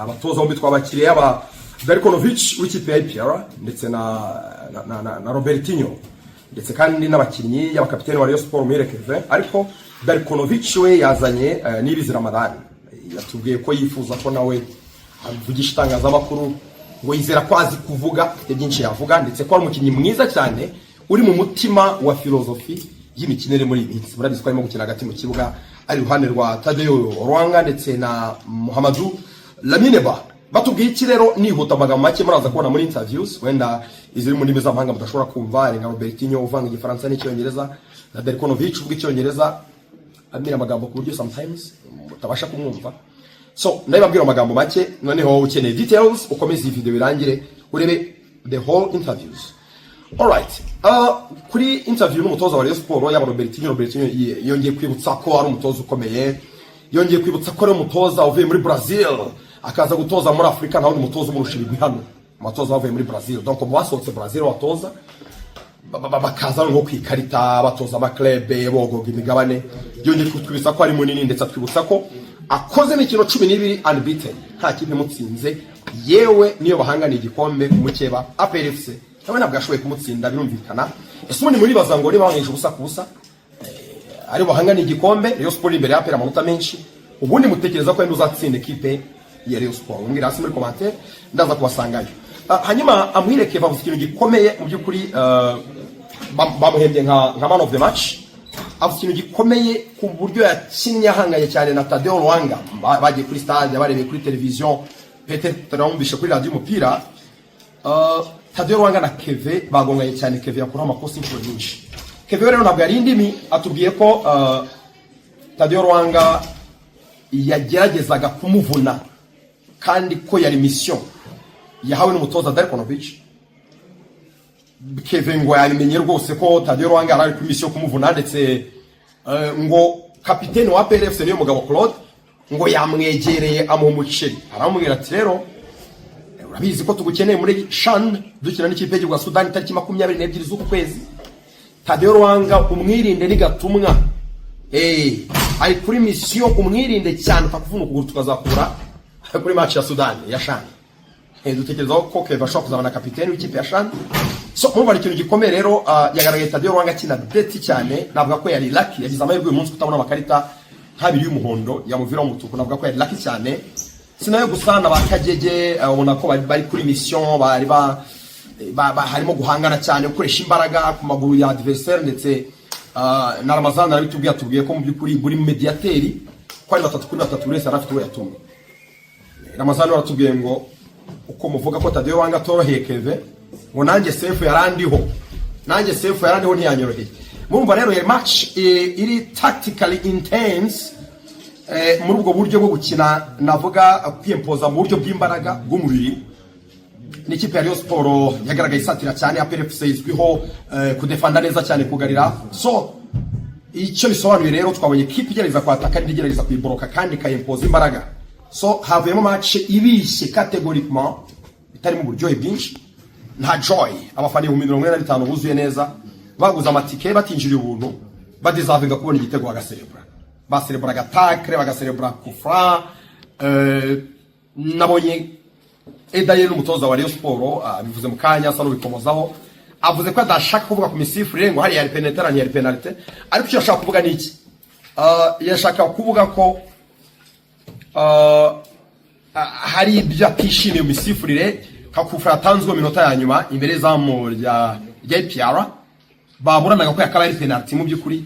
abatoza bombi twabakiriye aba Darkonovic w'ikipe ya APR ndetse na Robertinho ndetse kandi n'abakinnyi y'abakapiteni wa Rayon Sport Kevin, ariko Darkonovic we yazanye Niyibizi Ramadan yatubwiye ko yifuza ko nawe avugisha itangazamakuru ngo yizera ko azi kuvuga byinshi yavuga, ndetse ko ari umukinnyi mwiza cyane uri mu mutima wa filozofi y'imikinire muri iyi minsi. Murabizi ko arimo gukina hagati mu kibuga ari ruhande rwa Tadeo Rwanga ndetse na Muhammadu Lamineba. Batubwiye iki rero nihuta amagambo make muraza kubona muri interviews wenda iziri mu ndimi z'amahanga mudashobora kumva, ari nka Robertinho uvanga igifaransa n'icyongereza na Darkonovic uvuga icyongereza amira amagambo ku buryo sometimes mutabasha kumwumva. So ndababwira amagambo make, noneho ukeneye details ukomeze iyi video irangire urebe the whole interviews. Alright, kuri interview n'umutoza wa Rayon Sport yaba Robertinho yongeye kwibutsa ko ari umutoza ukomeye, yongeye kwibutsa ko ari umutoza uvuye muri Brazil akaza gutoza muri Afrika, naho umutoza umurusha ibigwi hano, umutoza wavuye muri Brazil. Donc basohotse Brazil watoza bakaza ngo kwikarita batoza ama club bogoga imigabane, yongeye kutwibutsa ko ari munini, ndetse atwibutsa ko akoze imikino 12 unbeaten, nta kipe mutsinze, yewe niyo bahanganiye igikombe umukeba APRFC nawe nabwo ashoboye kumutsinda birumvikana. Ese ubundi muri baza ngo niba bangisha ubusa kubusa ari bahanganiye igikombe Rayon Sport imbere ya APR amanota menshi, ubundi mutekereza ko yenda uzatsinda equipe ya Rayon Sport? Mwira hasi muri commentaire ndaza kubasangayo. Hanyuma amwireke bavuze ikintu gikomeye mu byukuri, bamuhembye nka man of the match, avuze ikintu gikomeye ku buryo yakinnye ahanganye cyane na Tadeo Rwanga, bagiye kuri stade barebeye kuri television peut-être tarambisha kuri radio umupira. Tadeo Rwanga na Keve bagonganye cyane, Keve yakora amakosa inshuro nyinshi. Keve rero ntabwo yari indimi, atubwiye ko Tadeo Rwanga yageragezaga kumuvuna kandi ko yari mission yahawe n'umutoza Darkonovic. Keve ngo yabimenye rwose ko Tadeo Rwanga ari ku mission kumuvuna, ndetse ngo kapiteni wa PRFC niyo mugabo Claude ngo yamwegereye amuha umuceri, aramubwira ati rero urabizi ko tugukeneye muri CHAN dukina n'ikipe y'u Sudan tariki 22 z'uku kwezi. Tadeo Rwanga umwirinde nigatumwa, ari kuri mission umwirinde cyane takuvuna ukuguru tukazakura kuri match ya Sudan ya CHAN. Dutekereza ko Keve ashobora kuzabana kapiteni w'ikipe ya CHAN. So murumva ari ikintu gikomeye rero. Yagaragaye Tadeo Rwanga akina deti cyane, navuga ko yari lucky, yagize amahirwe uyu munsi kutabona amakarita nk'abiri y'umuhondo yamuvira umutuku, navuga ko yari lucky cyane. Sinayo gusana bakagege ubona ko bari kuri mission, bari harimo guhangana cyane, gukoresha imbaraga ku maguru ya adversaire, ndetse na Ramazan arabitubwiye ko mu byukuri buri mediateri ko ari 3-3 wese arafite uwo yatumwe. Ramazan aratubwiye ngo uko muvuga ko Tadeo Rwanga toroheye Keve, ngo nanjye safe yarandiho ntiyanyoroheye. Murumva rero iyi match iri tactically intense, muri ubwo buryo bwo gukina navuga kwimpoza mu buryo bw'imbaraga bw'umubiri. N'ikipe ya Rayon Sport yagaragaye isatira cyane, APRFC izwiho kudefanda neza cyane, kugarira. So icyo bisobanuye rero twabonye ikipe igerageza kwataka n'igerageza kwiboroka kandi kayimpoza imbaraga. So havuyemo match ibishye categoriquement, itari mu buryohe bwinshi, nta joy. Abafana 45 buzuye neza, baguza amatike batinjiriye ubuntu, badeservinga kubona igitego bagaserebra, baserebra attaque, bagaserebra kufra. Nabonye Edaye n'umutoza wa Rayon Sport bivuze mu kanya asa n'ubikomozaho, avuze ko adashaka kuvuga ku misifure ngo hari yari penalty, ariko icyo ashaka kuvuga ni iki? Yashaka kuvuga ko hari ibyo atishimiye mu misifurire, kakufra atanzwe mu minota ya nyuma imbere zamu rya APR, baburanaga ko yakaba ari penalty. Mu byukuri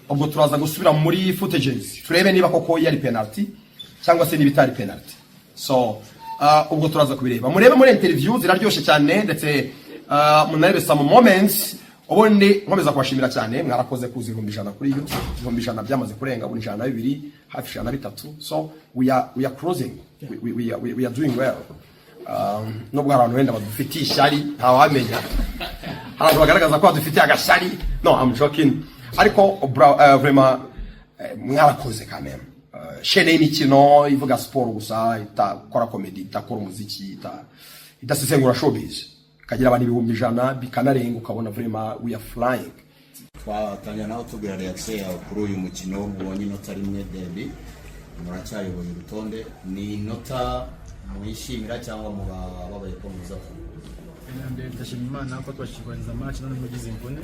ubwo turaza gusubira muri footages turebe niba koko yari penalty cyangwa se niba itari penalty. So ubwo turaza kubireba, murebe muri interview ziraryoshe cyane, ndetse munarebe some moments. Ubundi nkomeza kubashimira cyane, mwarakoze kuza 100 kuri YouTube, 100 byamaze kurenga, 102 hafi 103. So we are closing, we are doing well. Nubwo abantu wenda badufitiye ishyari ntawamenya, abantu bagaragaza ko badufitiye agashari, no I'm joking, ariko vraiment mwarakoze quand même. Shene y'imikino ivuga sport gusa, itakora comedy, itakora umuziki, idasesengura showbiz, kagira abantu 100 bikanarenga, ukabona vraiment we are flying. Twatanya naho tubwira reaction yawe kuri uyu mukino, ubonye inota rimwe derby, muracyari ubonye urutonde, ni inota mwishimira cyangwa mubabaye ko muza mbere ndashima Imana ko twashikiraniza match none mugize imvune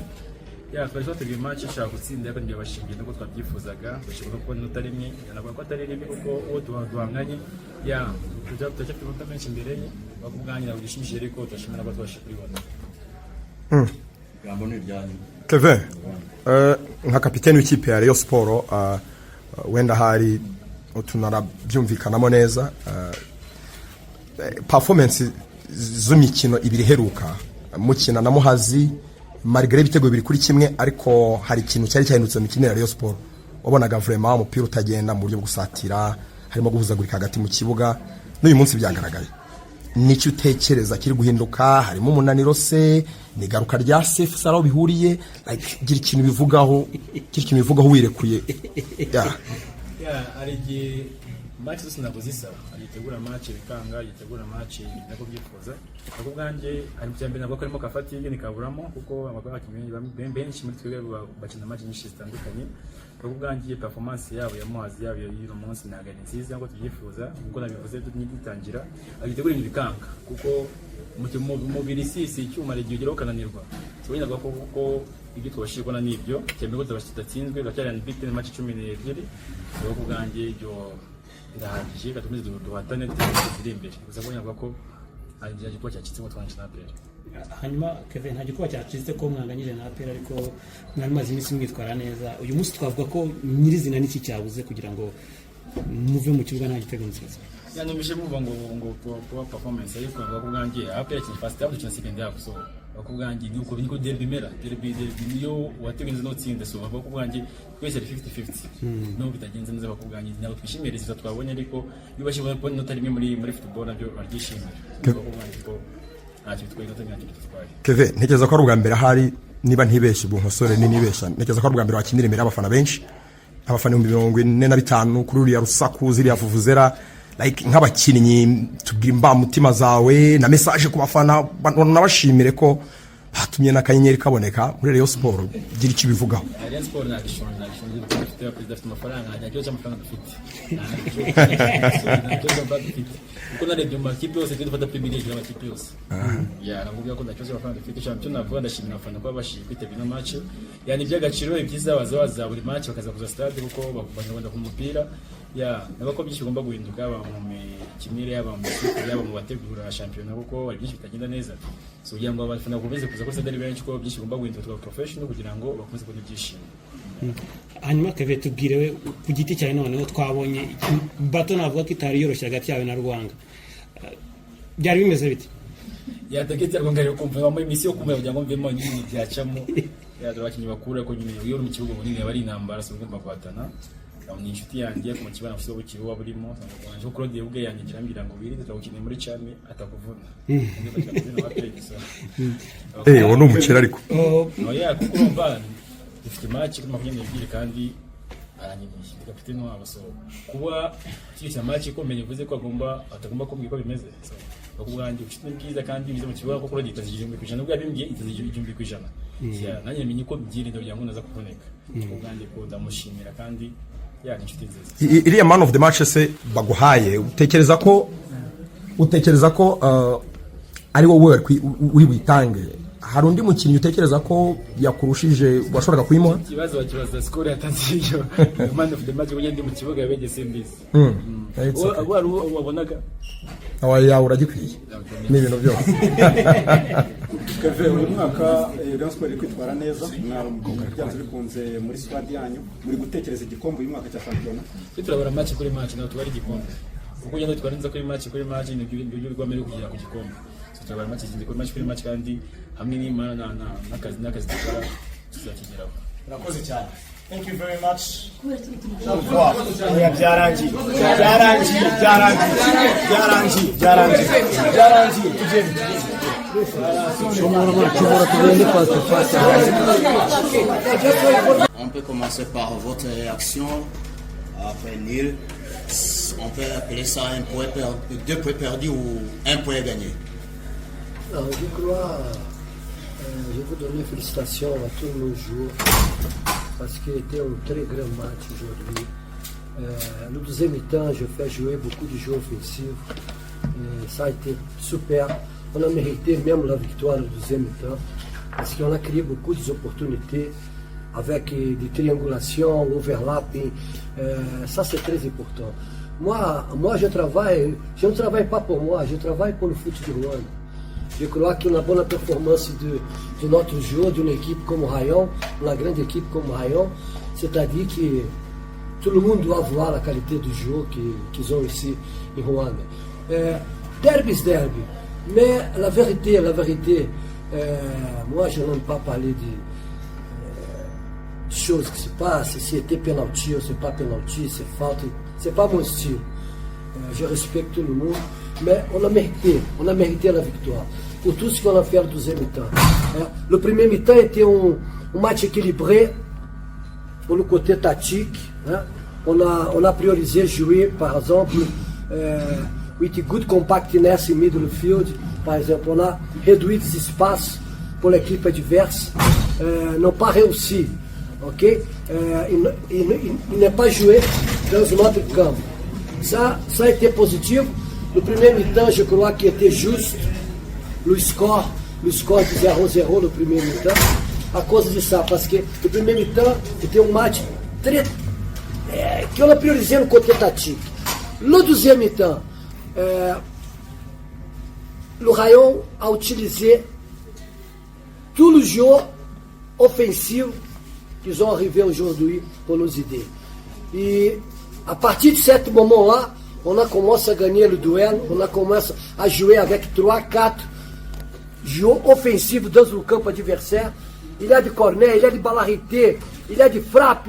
twari twateguye match ishaka gutsinda ariko ntibashingiye nuko twabyifuzaga bashobora kubona inota rimwe navuga ko atari rimwe kuko uwo duhanganye turacyafite amanota menshi imbere ye bakubwanira bishimishije ariko turashimira ko twabashije kuribona. Jambo ni ryanyu Kevin, nka kapiteni w'ikipe ya Rayon Sport, wenda hari tunarabyumvikanamo neza, performance z'imikino ibiri heruka mukina na Muhazi malgré ibitego biri kuri kimwe, ariko hari ikintu cyari cyahindutse mu mikino ya Rayon Sport. Wabonaga vraiment umupira utagenda mu buryo bwo gusatira, harimo guhuzagurika hagati mu kibuga, n'uyu munsi byagaragaye. Nicyo utekereza kiri guhinduka? Harimo umunaniro se, ni garuka rya Sefu Saraho bihuriye, gira ikintu bivugaho wirekuye? Ari igihe match zose ntabwo zisa, yitegura match bikanga, yitegura match nako byifuza. Ako bwanjye ari mu cyambere nabwo karimo kafati y'ingene kaburamo kuko abakinnyi benshi muri twebwe bakina match nyinshi zitandukanye. Ako bwanjye performance yabo ya Muhazi yabo y'uyu munsi ntabwo ari nziza ngo tubyifuza, kuko nabivuze tugitangira agitegura ibikanga kuko umubiri sisi icyuma regiye ugeraho kananirwa. Tubona ko ibyo twashirwa n'ibyo cyane ko tudatsinzwe gacyari unbeaten match 12. Ako bwanjye ibyo ndahagije gatumize duhatane turi imbere gusa bonyaga ko ari gikuba cyacitse ngo twanje na APR. Hanyuma Kevin, nta gikuba cyacitse ko mwanganyije na APR ariko mwari maze iminsi mwitwara neza. Uyu munsi twavuga ko nyirizina n'iki cyabuze kugira ngo muve mu kibuga nta gitego nziza? Numvise muvuga ngo kuba performance ariko ngo bwanjye APR kintu first half cyane second half, so bakubwanjye nuko niko derby niyo wategenze no tsinda, so bakubwanjye twese ari 50-50 no bitagenze neza. Bakubwanjye nabo twishimiye resultat twabonye, ariko bibashimye ko nota rimwe muri football nabyo baryishimira. Bakubwanjye ko ntacyo twigeze twari. Kevin, ntekereza ko ari ubwa mbere hari, niba ntibeshye bu nkosore nibesha, ntekereza ko ari ubwa mbere wakinira imbere y'abafana benshi, abafana 45 kuri uriya rusaku ziriya vuvuzera, nk'abakinnyi tubwira imba mutima zawe na message ku bafana nabashimire ko batumye n'akanyenyeri kaboneka muri Rayon Sport. Gira icyo bivugaho. Rayon Sport nagishonje dufite president amafaranga, ntajya cy'amafaranga dufite kuko narebye mu makipe yose dufata privilege y'amakipe yose. Navuga ko ndacyoza amafaranga dufite champion, navuga ndashimira abafana ko babashije kwitabira match, yani by'agaciro ibyiza baza buri match bakaza kuza stade kuko bakubanya ku mupira. Nabako byinshi ugomba guhinduka aba mu kimire yaba mu kipe yaba mu bategura champion kuko ari byinshi bitagenda neza, so kugira ngo abafana bakomeze kuza ko sadari benshi ko byinshi ugomba guhinduka tuba professional kugira ngo bakomeze kubona ibyishimo. Hanyuma Kevin, tubwirewe ku giti cyawe noneho twabonye bato navuga ko itari yoroshye hagati yawe na Rwanga, byari bimeze bite? Yatagetse Rwanga yo kumva mu misi yo kumva kugira ngo mvemo nyine byacamo abakinnyi bakura ko nyine iyo mu kibuga bunini bari intambara, so ugomba kwatana. Ni inshuti yanjye ku mukibana afite ubukiri wa burimo sanzwe ko Claude ubwe yanjye kirambira ngo birinde turagukeneye muri Chami atakuvuna. Uwo ni umukira ariko kuko urumva dufite match kuri 22 kandi aranyimishye kapiteni wabo, so kuba kiri match ikomeye bivuze ko atagomba kumbwira ko bimeze, so bakubwanjye ufite byiza kandi bize mu kibuga ko Claude itazije 100% ubwo yabimbye itazije 100%. Nanjye menye ko byirinda kugira ngo naza kuboneka, bakubwanjye ko ndamushimira kandi iriya man of the match se baguhaye, utekereza ko ari wowe uri buyitange? Hari undi mukinnyi utekereza ko yakurushije washoboraga kuyimuha? Ikibazo bakibaza score yatanziyo man of the match ugende mu kibuga yabege simbizi wabonaga yawe uragikwiye n'ibintu byose. Kevin, uyu mwaka Rayon Sport iri kwitwara neza, byanze bikunze muri squad yanyu muri gutekereza igikombe uyu mwaka cya shampiyona. Turabara match kuri match naho tubari igikombe kuko yendo twarinze kuri match ni ibyo rwamere kugira ku gikombe, so turabara match zindi kuri match kandi hamwe n'Imana n'akazi dukora tuzakigeraho. Murakoze cyane. Thank you very much. On peut commencer par votre réaction après nul. On peut appeler ça un point perdu, 2 points perdus ou 1 point gagné. Alors, je crois, je vous donne félicitations à tous nos joueurs parce qu'il était un très grand match aujourd'hui. Le deuxième temps, je fais jouer beaucoup de jeux offensifs. ça a été super. On a mérité même la victoire du deuxième mi-temps parce qu'on a créé beaucoup d'opportunités avec des triangulations, overlapping. Ça, c'est très important. Moi, je ne travaille pas pour moi, je travaille pour le foot de Rwanda. Je crois qu'une bonne performance de notre joueur, d'une équipe comme Rayon, une grande équipe comme Rayon, c'est-à-dire que tout le monde doit voir la qualité du jeu qu'ils ont ici en Rwanda. Derby, mais la vérité, moi je n'aime pas parler de choses qui se passent, si c'était penalty ou c'est pas penalty, c'est faute, c'est pas mon style. Je respecte tout le monde, mais on a mérité la victoire. Pour tout ce qu'on a fait au deuxième mi-temps. Le premier mi-temps était un match équilibré pour le côté tactique. On a priorisé jouer, par exemple, with good compactness in middle field. Par exemple, on a réduit les espaces pour l'équipe adverse. N'ont pas réussi. Ok? Il n'est pas joué dans notre camp. Ça a été positif. Le premier mi-temps, je crois qu'il était juste. Le score de 0-0 le premier mi-temps, à cause de ça, parce que le premier mi-temps était un match très qu'on a priorisé le côté tactique. Le deuxième mi-temps, le Rayon a utilisé tout le jeu offensif qu'ils ont arrivé aujourd'hui pour nous aider. Et à partir de ce moment-là, on a commencé à gagner le duel, on a commencé à jouer avec 3-4 jeux offensifs dans le campo adversaire. Il y a de corner, il y a de balle arrêtée, il y a de frappe.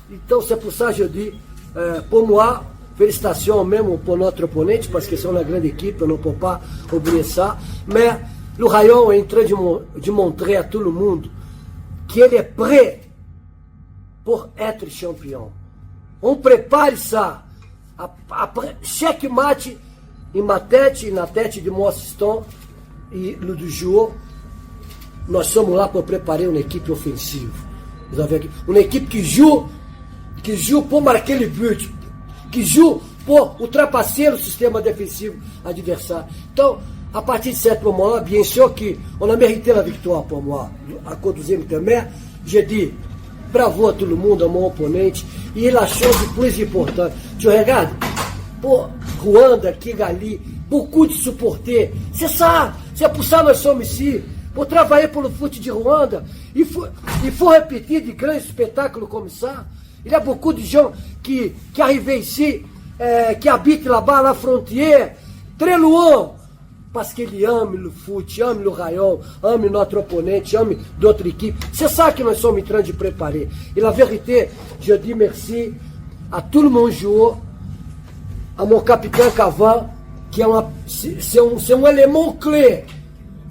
Então, c'est pour ça que je dis, pour moi, félicitations même pour notre opponente, parce que c'est une grande équipe, on ne peut pas oublier ça. Mais le Rayon est en train de montrer à tout le monde qu'il est prêt pour être champion. On prépare ça. Après chaque match, na tête de mon assistant e no do jogo, nós somos lá para preparar uma equipe ofensiva. Uma equipe que joue pour marquer le but, que joue pour ultrapasser o sistema defensivo adversário. Então, à partir de certo moment, bien sûr qu'on a mérité la victoire pour moi, à cause du deuxième temps. Mais, je dis, bravo à tout le monde, à mon opponente, et la chose plus importante, tu regardes, pour Rwanda, Kigali, beaucoup de supporters, c'est ça, c'est pour ça que nós somos ici, pour travailler pour le foot de Rwanda. Il faut répéter de grands spectacles comme ça. Il y a beaucoup de gens qui arrivent ici, qui habitent là-bas à la frontière, très loin, parce qu'ils aiment le foot, aiment le Rayon, aiment notre opponente, aiment d'autres équipes. C'est ça que nous sommes en train de préparer. Et la vérité, je dis merci à tout le monde joueur, à mon capitaine Cavan, qui c'est un élément clé.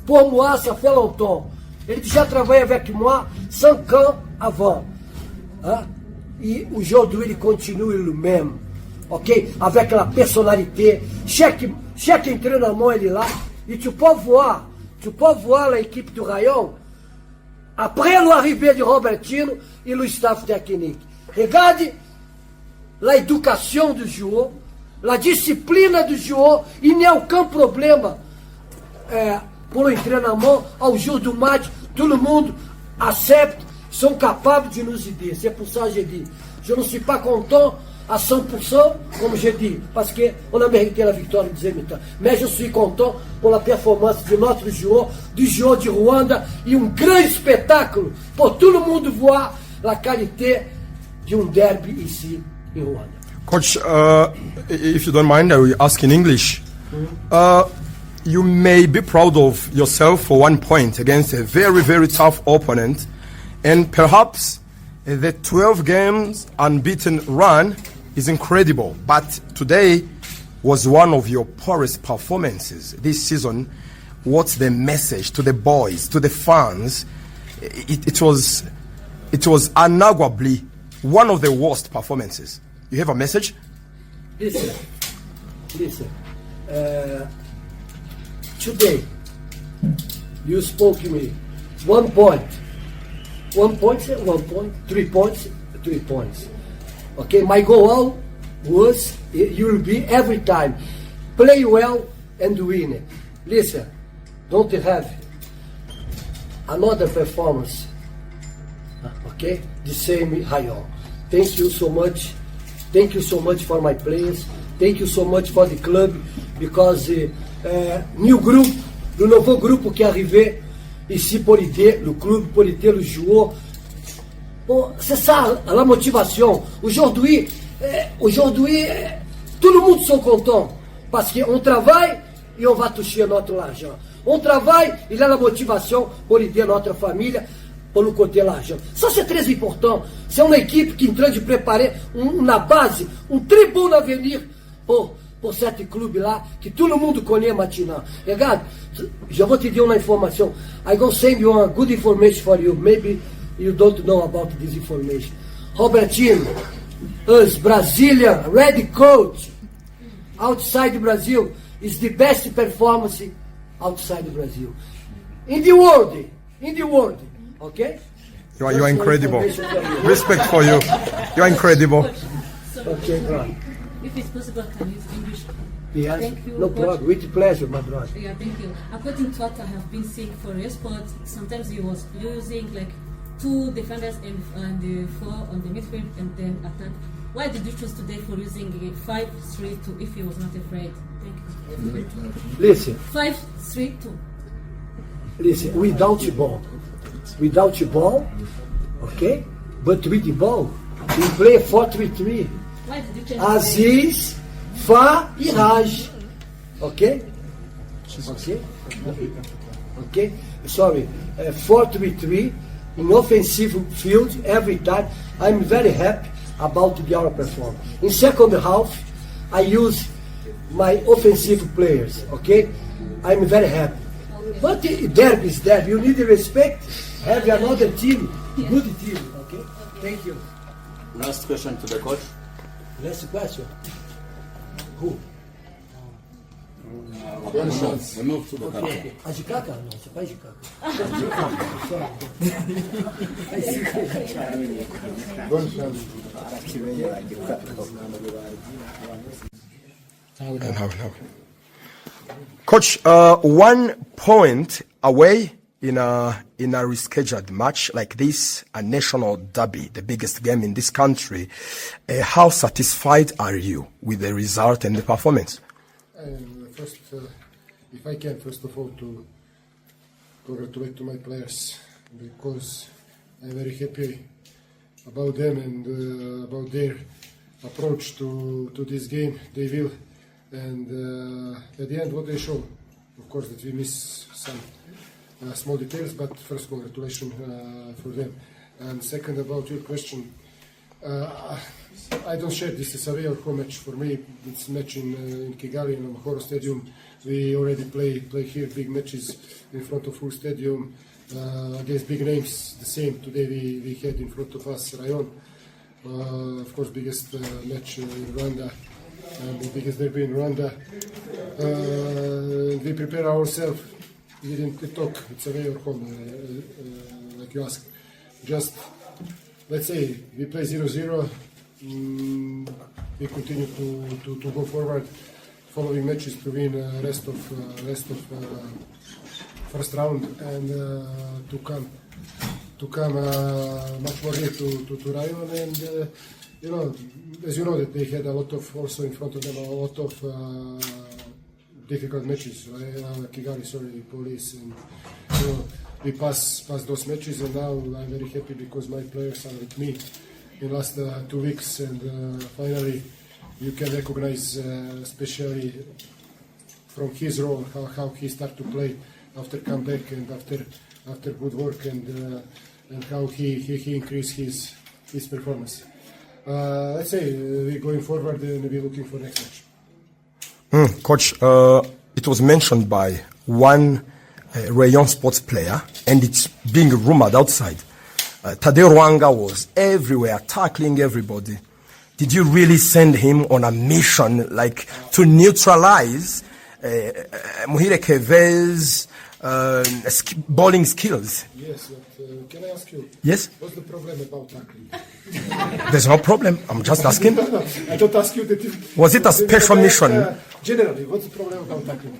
Pour moi, ça fait longtemps. Il déjà travaillé avec moi 5 ans avant. Hein? Et aujourd'hui, il continue le même. Ok? Avec la personnalité. Chaque entraînement, il est là. Et tu peux voir l'équipe du Rayon. Après l'arrivée de Robertino et le staff technique. Regarde l'éducation du joueur, la disciplina do jogo, il n'y a aucun problème pour l'entraînement. Au jour du match, tout le monde accepte, sont capables de nous aider. C'est pour ça que je dis, je ne suis pas content à 100%, comme je dis, parce qu'on a mérité la victoire du deuxième mi-temps. Mais je suis content pour la performance de notre joueur, du joueur de Rwanda, et un grand spectacle pour tout le monde voir la qualité d'un derby ici en Rwanda. Coach, if you don't mind, I will ask in English. You may be proud of yourself for 1 point against a very, very tough opponent. And perhaps the 12 games unbeaten run is incredible. But today was one of your poorest performances this season. What's the message to the boys, to the fans? It was unarguably one of the worst performances. You have a message? Listen. Today, you spoke to me. 1 point. 1 point, 3 points, 3 points. Okay, my goal was, you will be every time. Play well, and win. Listen, don't have another performance, okay? The same Rayon. Thank you so much. Thank you so much for my players. Thank you so much for the club, because new groupe, le nouveau groupe qui est arrivé ici pour aider le club, pour aider le joueur. Bon, c'est ça la motivation. Aujourd'hui, tout le monde sont contents parce qu'on travaille et on va toucher notre argent. On travaille, il a la motivation pour aider notre famille, pour le côté l'argent. Ça, c'est très important. C'est une équipe qui est en train de préparer une base, un très bon avenir pour cette clube-là, que tout le monde connaît maintenant. Regarde, je vais te dire une information. I go send you a good information for you. Maybe you don't know about this information. Robertinho, us Brazilian red coach outside Brazil is the best performance outside Brazil. In the world. Okay? You are incredible. Respect for you. You are incredible. Okay, brother. If it's possible, can you use English? Yes, Thank you, no Coach. problem. With pleasure, my brother. Yeah, thank you. According to what I have been seeing for your sport, sometimes he was using like 2 defenders and the 4 on the midfield and then attack. Why did you choose today for using 5-3-2 if he was not afraid? Thank you. Listen, 5-3-2. listen, without the ball, okay? But with the ball, we play 4-3-3. Why did you change Aziz, Fá e Raj. Okay? Okay? Sorry. 4-3-3 in offensive field every time. I'm very happy about our performance. In second half, I use my offensive players. Okay? I'm very happy. But derby is derby. You need respect. Have another team. Good team. Okay? Thank you. Last question to the coach. Last question. Who? We move to the captain. A Jicaca? Não, você faz Jicaca. Coach, 1 point away in a rescheduled match like this, a national derby, the biggest game in this country. How satisfied are you with the result and the performance? First, if I can, first of all, to congratulate to my players, because I'm very happy about them and about their approach to this game. They will, and at the end, what they show, of course, that we miss some small details, but first, congratulations for them. And second, about your question, I don't share this is away or home match for me. It's a match in Kigali in Amahoro Stadium. We already play here big matches in front of full stadium against big names. The same today we had in front of us Rayon. Of course, biggest match in Rwanda and the biggest derby in Rwanda. We prepare ourselves. We didn't talk. It's away or home, like you asked. Just let's say we play 0-0. We continue to go forward. Following matches to win rest of first round and to come much more here to Rayon, and you know, as you know, that they had a lot of also in front of them a lot of difficult matches, right? Kigali, sorry, Police, and you know, we pass those matches, and now I'm very happy because my players are with me in the last 2 weeks, and finally you can recognize, especially from his role, how he start to play after comeback and after good work, and how he increased his performance. Let's say we're going forward and we're looking for next match. Coach, it was mentioned by one Rayon sports player, and it's being rumored outside. Tadeo Rwanga was everywhere, tackling everybody. Did you really send him on a mission, like to neutralize Muhire Keve's bowling skills? Yes, but can I ask you? Yes? What's the problem about tackling? There's no problem. I'm just asking. I don't ask you that. Was it a special mission? Generally, what's the problem about tackling?